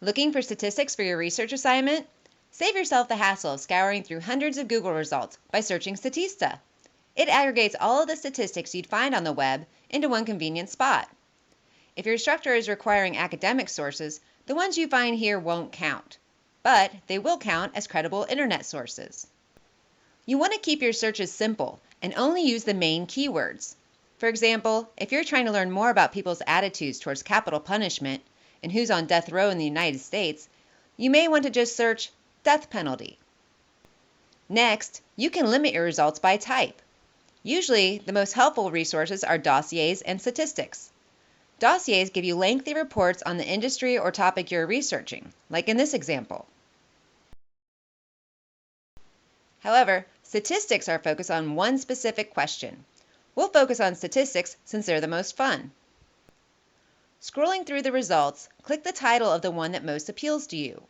Looking for statistics for your research assignment? Save yourself the hassle of scouring through hundreds of Google results by searching Statista. It aggregates all of the statistics you'd find on the web into one convenient spot. If your instructor is requiring academic sources, the ones you find here won't count, but they will count as credible internet sources. You want to keep your searches simple and only use the main keywords. For example, if you're trying to learn more about people's attitudes towards capital punishment and who's on death row in the United States, you may want to just search death penalty. Next, you can limit your results by type. Usually, the most helpful resources are dossiers and statistics. Dossiers give you lengthy reports on the industry or topic you're researching, like in this example. However, statistics are focused on one specific question. We'll focus on statistics since they're the most fun. Scrolling through the results, click the title of the one that most appeals to you.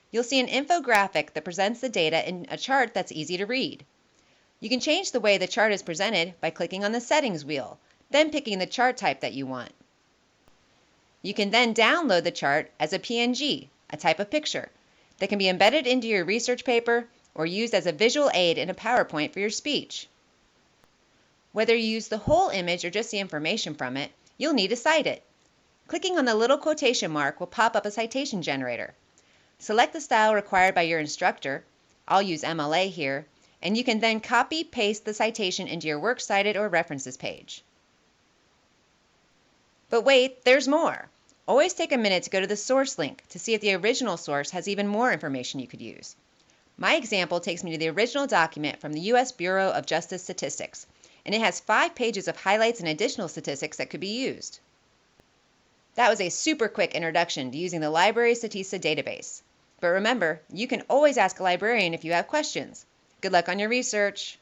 You'll see an infographic that presents the data in a chart that's easy to read. You can change the way the chart is presented by clicking on the settings wheel, then picking the chart type that you want. You can then download the chart as a PNG, a type of picture, that can be embedded into your research paper or used as a visual aid in a PowerPoint for your speech. Whether you use the whole image or just the information from it, you'll need to cite it. Clicking on the little quotation mark will pop up a citation generator. Select the style required by your instructor. I'll use MLA here, and you can then copy-paste the citation into your Works Cited or References page. But wait, there's more. Always take a minute to go to the source link to see if the original source has even more information you could use. My example takes me to the original document from the U.S. Bureau of Justice Statistics, and it has 5 pages of highlights and additional statistics that could be used. That was a super quick introduction to using the library Statista database. But remember, you can always ask a librarian if you have questions. Good luck on your research!